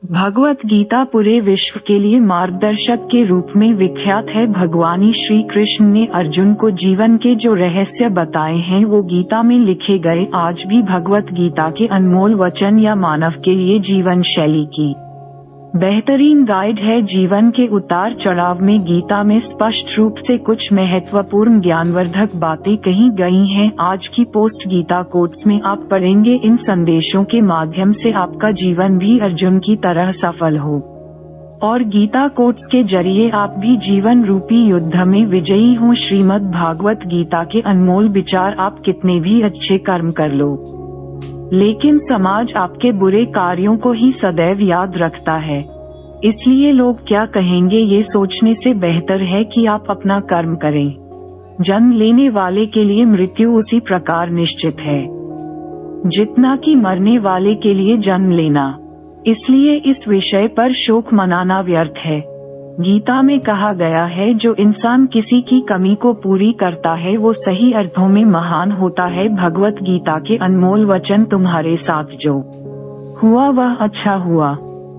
भगवत गीता पूरे विश्व के लिए मार्गदर्शक के रूप में विख्यात है। भगवान श्री कृष्ण ने अर्जुन को जीवन के जो रहस्य बताए हैं वो गीता में लिखे गए। आज भी भगवत गीता के अनमोल वचन या मानव के लिए जीवन शैली की बेहतरीन गाइड है। जीवन के उतार चढ़ाव में गीता में स्पष्ट रूप से कुछ महत्वपूर्ण ज्ञानवर्धक बातें कही गई हैं। आज की पोस्ट गीता कोट्स में आप पढ़ेंगे। इन संदेशों के माध्यम से आपका जीवन भी अर्जुन की तरह सफल हो और गीता कोट्स के जरिए आप भी जीवन रूपी युद्ध में विजयी हों। श्रीमद् भागवत गीता के अनमोल विचार। आप कितने भी अच्छे कर्म कर लो, लेकिन समाज आपके बुरे कार्यों को ही सदैव याद रखता है। इसलिए लोग क्या कहेंगे ये सोचने से बेहतर है कि आप अपना कर्म करें। जन्म लेने वाले के लिए मृत्यु उसी प्रकार निश्चित है जितना कि मरने वाले के लिए जन्म लेना। इसलिए इस विषय पर शोक मनाना व्यर्थ है। गीता में कहा गया है, जो इंसान किसी की कमी को पूरी करता है वो सही अर्थों में महान होता है। भगवत गीता के अनमोल वचन। तुम्हारे साथ जो हुआ वह अच्छा हुआ,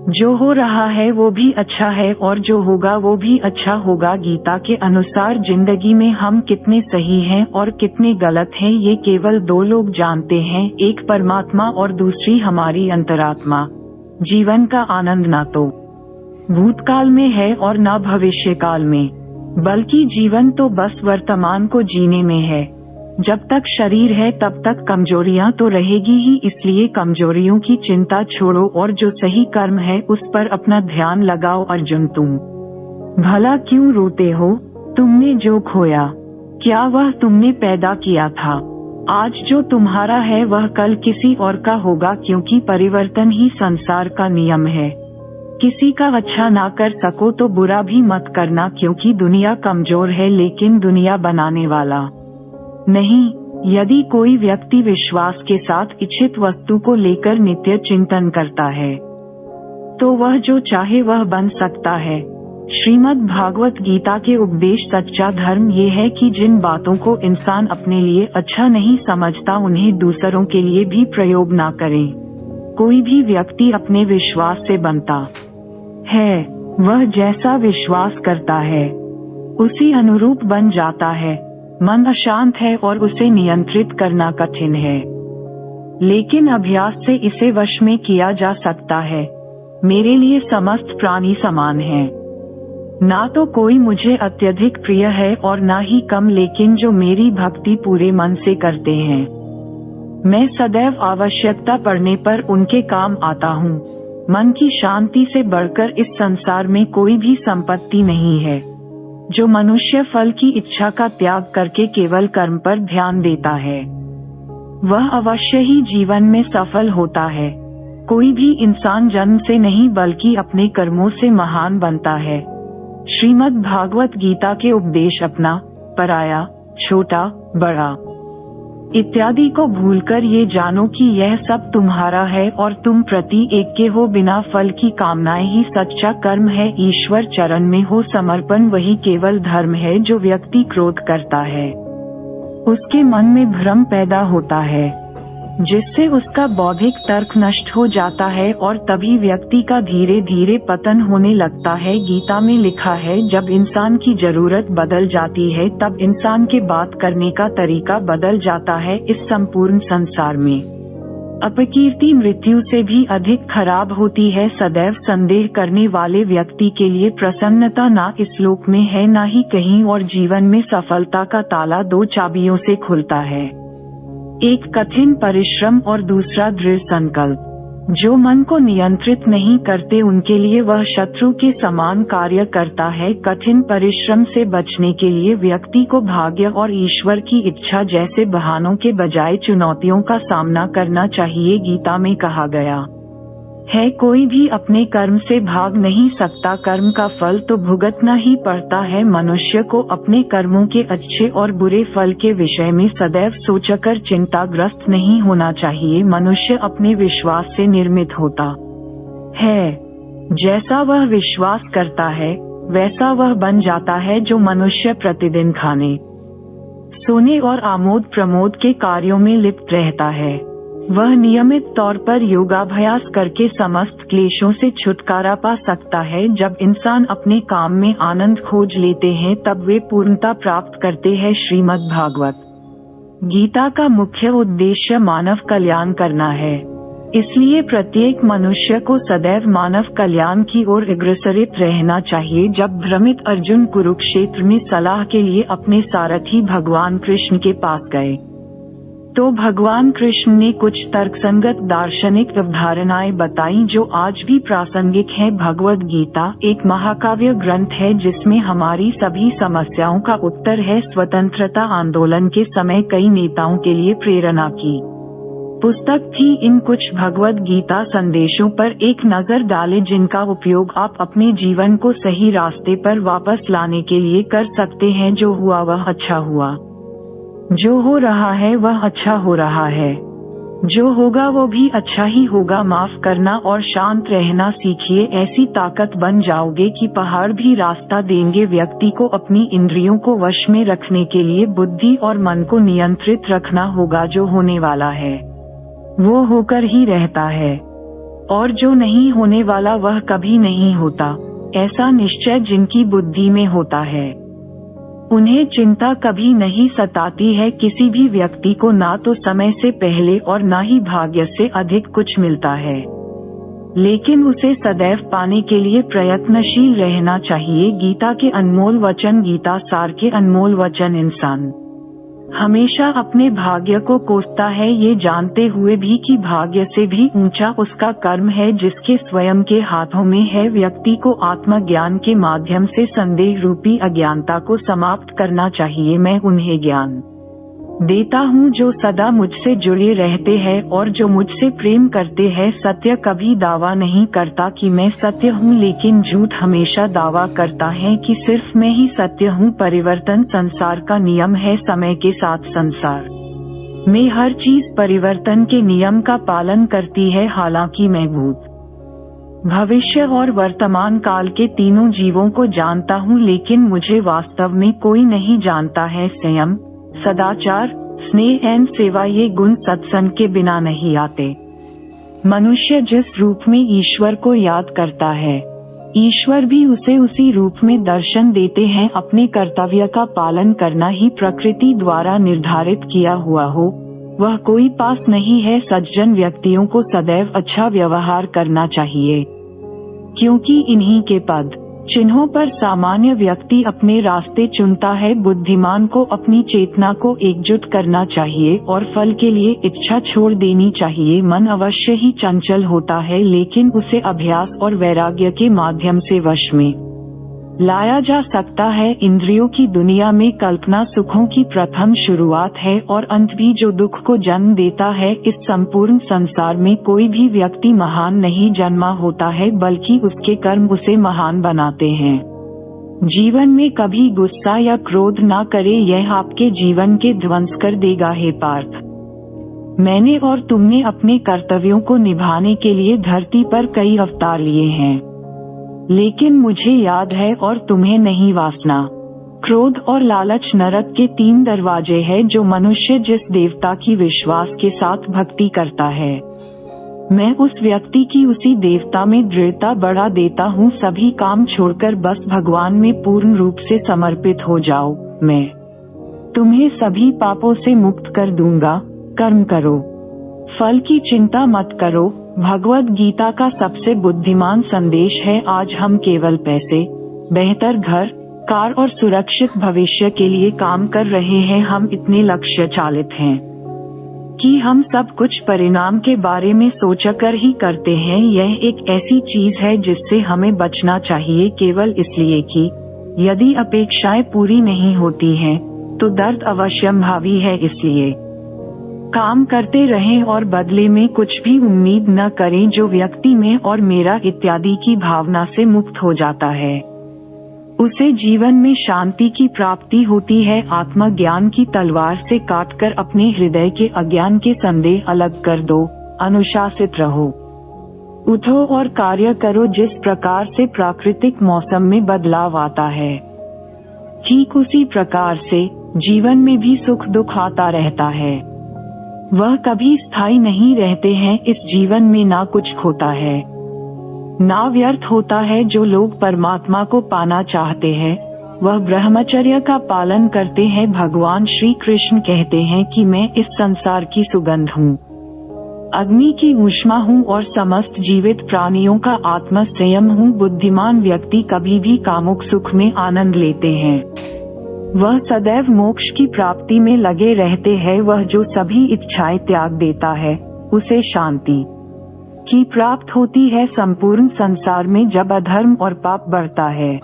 जो हो रहा है वो भी अच्छा है और जो होगा वो भी अच्छा होगा। गीता के अनुसार जिंदगी में हम कितने सही हैं और कितने गलत हैं ये केवल दो लोग जानते हैं, एक परमात्मा और दूसरी हमारी अंतरात्मा। जीवन का आनंद ना तो भूतकाल में है और न भविष्य काल में, बल्कि जीवन तो बस वर्तमान को जीने में है। जब तक शरीर है तब तक कमजोरियां तो रहेगी ही, इसलिए कमजोरियों की चिंता छोड़ो और जो सही कर्म है उस पर अपना ध्यान लगाओ। अर्जुन, तुम भला क्यों रोते हो? तुमने जो खोया क्या वह तुमने पैदा किया था? आज जो तुम्हारा है वह कल किसी और का होगा, क्योंकि परिवर्तन ही संसार का नियम है। किसी का अच्छा ना कर सको तो बुरा भी मत करना, क्योंकि दुनिया कमजोर है लेकिन दुनिया बनाने वाला नहीं। यदि कोई व्यक्ति विश्वास के साथ इच्छित वस्तु को लेकर नित्य चिंतन करता है तो वह जो चाहे वह बन सकता है। श्रीमद् भागवत गीता के उपदेश। सच्चा धर्म ये है कि जिन बातों को इंसान अपने लिए अच्छा नहीं समझता उन्हें दूसरों के लिए भी प्रयोग ना करें। कोई भी व्यक्ति अपने विश्वास से बनता है, वह जैसा विश्वास करता है उसी अनुरूप बन जाता है। मन अशांत है और उसे नियंत्रित करना कठिन है, लेकिन अभ्यास से इसे वश में किया जा सकता है। मेरे लिए समस्त प्राणी समान हैं। ना तो कोई मुझे अत्यधिक प्रिय है और ना ही कम, लेकिन जो मेरी भक्ति पूरे मन से करते हैं मैं सदैव आवश्यकता पड़ने पर उनके काम आता हूँ। मन की शांति से बढ़कर इस संसार में कोई भी संपत्ति नहीं है। जो मनुष्य फल की इच्छा का त्याग करके केवल कर्म पर ध्यान देता है वह अवश्य ही जीवन में सफल होता है। कोई भी इंसान जन्म से नहीं बल्कि अपने कर्मों से महान बनता है। श्रीमद् भागवत गीता के उपदेश अपना, पराया, छोटा, बड़ा इत्यादि को भूलकर ये जानो कि यह सब तुम्हारा है और तुम प्रति एक के हो। बिना फल की कामनाएं ही सच्चा कर्म है। ईश्वर चरण में हो समर्पण वही केवल धर्म है। जो व्यक्ति क्रोध करता है उसके मन में भ्रम पैदा होता है, जिससे उसका बौद्धिक तर्क नष्ट हो जाता है और तभी व्यक्ति का धीरे धीरे पतन होने लगता है। गीता में लिखा है, जब इंसान की जरूरत बदल जाती है तब इंसान के बात करने का तरीका बदल जाता है। इस संपूर्ण संसार में अपकीर्ति मृत्यु से भी अधिक खराब होती है। सदैव संदेह करने वाले व्यक्ति के लिए प्रसन्नता ना इस लोक में है ना ही कहीं और। जीवन में सफलता का ताला दो चाबियों से खुलता है, एक कठिन परिश्रम और दूसरा दृढ़ संकल्प। जो मन को नियंत्रित नहीं करते उनके लिए वह शत्रु के समान कार्य करता है। कठिन परिश्रम से बचने के लिए व्यक्ति को भाग्य और ईश्वर की इच्छा जैसे बहानों के बजाय चुनौतियों का सामना करना चाहिए। गीता में कहा गया है, कोई भी अपने कर्म से भाग नहीं सकता, कर्म का फल तो भुगतना ही पड़ता है। मनुष्य को अपने कर्मों के अच्छे और बुरे फल के विषय में सदैव सोचकर चिंताग्रस्त नहीं होना चाहिए। मनुष्य अपने विश्वास से निर्मित होता है। जैसा वह विश्वास करता है वैसा वह बन जाता है। जो मनुष्य प्रतिदिन खाने, सोने और आमोद प्रमोद के कार्यों में लिप्त रहता है वह नियमित तौर पर योगाभ्यास करके समस्त क्लेशों से छुटकारा पा सकता है। जब इंसान अपने काम में आनंद खोज लेते हैं तब वे पूर्णता प्राप्त करते हैं। श्रीमद् भागवत गीता का मुख्य उद्देश्य मानव कल्याण करना है, इसलिए प्रत्येक मनुष्य को सदैव मानव कल्याण की ओर अग्रसरित रहना चाहिए। जब भ्रमित अर्जुन कुरुक्षेत्र में सलाह के लिए अपने सारथी भगवान कृष्ण के पास गए तो भगवान कृष्ण ने कुछ तर्कसंगत दार्शनिक अवधारणाएं बताई जो आज भी प्रासंगिक हैं। भगवद गीता एक महाकाव्य ग्रंथ है जिसमें हमारी सभी समस्याओं का उत्तर है। स्वतंत्रता आंदोलन के समय कई नेताओं के लिए प्रेरणा की पुस्तक थी। इन कुछ भगवद गीता संदेशों पर एक नजर डालें जिनका उपयोग आप अपने जीवन को सही रास्ते पर वापस लाने के लिए कर सकते हैं। जो हुआ वह अच्छा हुआ, जो हो रहा है वह अच्छा हो रहा है, जो होगा वो भी अच्छा ही होगा। माफ करना और शांत रहना सीखिए, ऐसी ताकत बन जाओगे कि पहाड़ भी रास्ता देंगे। व्यक्ति को अपनी इंद्रियों को वश में रखने के लिए बुद्धि और मन को नियंत्रित रखना होगा। जो होने वाला है वो होकर ही रहता है और जो नहीं होने वाला वह कभी नहीं होता। ऐसा निश्चय जिनकी बुद्धि में होता है उन्हें चिंता कभी नहीं सताती है। किसी भी व्यक्ति को ना तो समय से पहले और ना ही भाग्य से अधिक कुछ मिलता है, लेकिन उसे सदैव पाने के लिए प्रयत्नशील रहना चाहिए। गीता के अनमोल वचन, गीता सार के अनमोल वचन। इंसान हमेशा अपने भाग्य को कोसता है, ये जानते हुए भी कि भाग्य से भी ऊंचा उसका कर्म है जिसके स्वयं के हाथों में है। व्यक्ति को आत्मज्ञान के माध्यम से संदेह रूपी अज्ञानता को समाप्त करना चाहिए। मैं उन्हें ज्ञान देता हूँ जो सदा मुझसे जुड़े रहते हैं और जो मुझसे प्रेम करते हैं। सत्य कभी दावा नहीं करता कि मैं सत्य हूँ, लेकिन झूठ हमेशा दावा करता है कि सिर्फ मैं ही सत्य हूँ। परिवर्तन संसार का नियम है। समय के साथ संसार में हर चीज परिवर्तन के नियम का पालन करती है। हालांकि मैं भूत, भविष्य और वर्तमान काल के तीनों जीवों को जानता हूँ, लेकिन मुझे वास्तव में कोई नहीं जानता है। संयम, सदाचार, स्नेह एवं सेवा ये गुण सत्संग के बिना नहीं आते। मनुष्य जिस रूप में ईश्वर को याद करता है, ईश्वर भी उसे उसी रूप में दर्शन देते हैं। अपने कर्तव्य का पालन करना ही प्रकृति द्वारा निर्धारित किया हुआ हो वह कोई पास नहीं है। सज्जन व्यक्तियों को सदैव अच्छा व्यवहार करना चाहिए, क्योंकि इन्हीं के पद चिन्हों पर सामान्य व्यक्ति अपने रास्ते चुनता है। बुद्धिमान को अपनी चेतना को एकजुट करना चाहिए और फल के लिए इच्छा छोड़ देनी चाहिए। मन अवश्य ही चंचल होता है, लेकिन उसे अभ्यास और वैराग्य के माध्यम से वश में लाया जा सकता है। इंद्रियों की दुनिया में कल्पना सुखों की प्रथम शुरुआत है और अंत भी जो दुख को जन्म देता है। इस संपूर्ण संसार में कोई भी व्यक्ति महान नहीं जन्मा होता है, बल्कि उसके कर्म उसे महान बनाते हैं। जीवन में कभी गुस्सा या क्रोध ना करे, यह आपके जीवन के ध्वंस कर देगा। हे पार्थ, मैंने और तुमने अपने कर्तव्यों को निभाने के लिए धरती पर कई अवतार लिए हैं, लेकिन मुझे याद है और तुम्हें नहीं। वासना, क्रोध और लालच नरक के 3 दरवाजे हैं जो मनुष्य जिस देवता की विश्वास के साथ भक्ति करता है, मैं उस व्यक्ति की उसी देवता में दृढ़ता बढ़ा देता हूँ। सभी काम छोड़कर बस भगवान में पूर्ण रूप से समर्पित हो जाओ। मैं तुम्हें सभी पापों से मुक्त कर दूंगा। कर्म करो, फल की चिंता मत करो। भगवद गीता का सबसे बुद्धिमान संदेश है, आज हम केवल पैसे, बेहतर घर, कार और सुरक्षित भविष्य के लिए काम कर रहे हैं। हम इतने लक्ष्य चालित हैं कि हम सब कुछ परिणाम के बारे में सोचकर ही करते हैं। यह एक ऐसी चीज है जिससे हमें बचना चाहिए, केवल इसलिए कि यदि अपेक्षाएं पूरी नहीं होती हैं तो दर्द अवश्यंभावी है। इसलिए काम करते रहें और बदले में कुछ भी उम्मीद न करें। जो व्यक्ति में और मेरा इत्यादि की भावना से मुक्त हो जाता है उसे जीवन में शांति की प्राप्ति होती है। आत्मज्ञान की तलवार से काटकर अपने हृदय के अज्ञान के संदेह अलग कर दो। अनुशासित रहो, उठो और कार्य करो। जिस प्रकार से प्राकृतिक मौसम में बदलाव आता है, ठीक उसी प्रकार से जीवन में भी सुख दुख आता रहता है। वह कभी स्थायी नहीं रहते हैं। इस जीवन में ना कुछ खोता है ना व्यर्थ होता है। जो लोग परमात्मा को पाना चाहते हैं वह ब्रह्मचर्य का पालन करते हैं। भगवान श्री कृष्ण कहते हैं कि मैं इस संसार की सुगंध हूँ, अग्नि की ऊष्मा हूँ और समस्त जीवित प्राणियों का आत्म संयम हूँ। बुद्धिमान व्यक्ति कभी भी कामुक सुख में आनंद लेते हैं, वह सदैव मोक्ष की प्राप्ति में लगे रहते हैं। वह जो सभी इच्छाएं त्याग देता है उसे शांति की प्राप्त होती है। संपूर्ण संसार में जब अधर्म और पाप बढ़ता है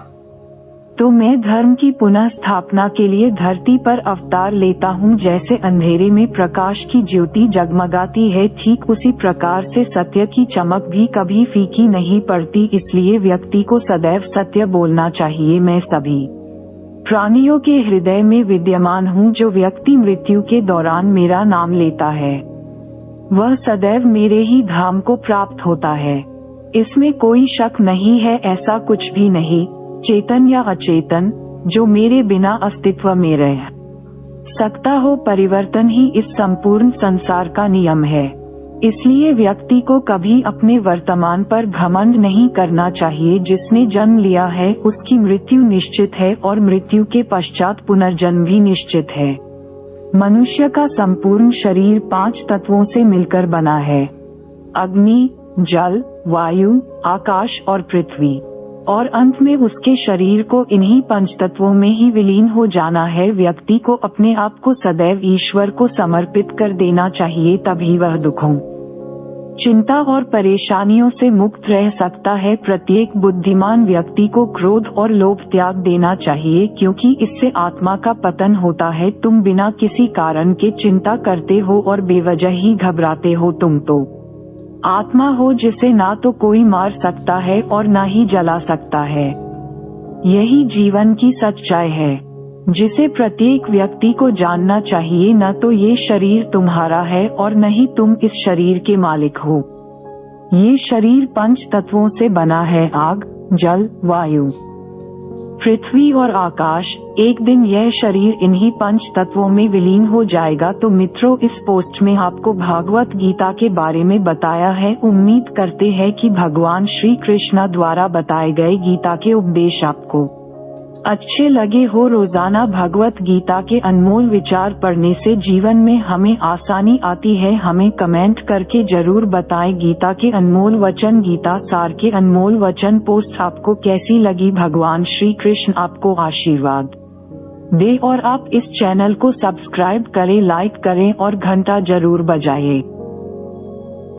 तो मैं धर्म की पुनः स्थापना के लिए धरती पर अवतार लेता हूँ। जैसे अंधेरे में प्रकाश की ज्योति जगमगाती है, ठीक उसी प्रकार से सत्य की चमक भी कभी फीकी नहीं पड़ती। इसलिए व्यक्ति को सदैव सत्य बोलना चाहिए। मैं सभी प्राणियों के हृदय में विद्यमान हूँ। जो व्यक्ति मृत्यु के दौरान मेरा नाम लेता है वह सदैव मेरे ही धाम को प्राप्त होता है। इसमें कोई शक नहीं है। ऐसा कुछ भी नहीं, चेतन या अचेतन, जो मेरे बिना अस्तित्व में रह सकता हो। परिवर्तन ही इस संपूर्ण संसार का नियम है। इसलिए व्यक्ति को कभी अपने वर्तमान पर घमंड नहीं करना चाहिए। जिसने जन्म लिया है उसकी मृत्यु निश्चित है और मृत्यु के पश्चात पुनर्जन्म भी निश्चित है। मनुष्य का संपूर्ण शरीर 5 तत्वों से मिलकर बना है, अग्नि, जल, वायु, आकाश और पृथ्वी, और अंत में उसके शरीर को इन्हीं 5 तत्वों में ही विलीन हो जाना है। व्यक्ति को अपने आप को सदैव ईश्वर को समर्पित कर देना चाहिए, तभी वह दुखों, चिंता और परेशानियों से मुक्त रह सकता है। प्रत्येक बुद्धिमान व्यक्ति को क्रोध और लोभ त्याग देना चाहिए, क्योंकि इससे आत्मा का पतन होता है। तुम बिना किसी कारण के चिंता करते हो और बेवजह ही घबराते हो। तुम तो आत्मा हो जिसे ना तो कोई मार सकता है और ना ही जला सकता है। यही जीवन की सच्चाई है जिसे प्रत्येक व्यक्ति को जानना चाहिए। न तो ये शरीर तुम्हारा है और न ही तुम इस शरीर के मालिक हो। ये शरीर 5 तत्वों से बना है, आग, जल, वायु, पृथ्वी और आकाश। एक दिन यह शरीर इन्हीं 5 तत्वों में विलीन हो जाएगा। तो मित्रों, इस पोस्ट में आपको भागवत गीता के बारे में बताया है। उम्मीद करते हैं कि भगवान श्री कृष्ण द्वारा बताए गए गीता के उपदेश आपको अच्छे लगे हो। रोजाना भगवत गीता के अनमोल विचार पढ़ने से जीवन में हमें आसानी आती है। हमें कमेंट करके जरूर बताएं गीता के अनमोल वचन, गीता सार के अनमोल वचन पोस्ट आपको कैसी लगी। भगवान श्री कृष्ण आपको आशीर्वाद दे और आप इस चैनल को सब्सक्राइब करें, लाइक करें और घंटा जरूर बजाएं।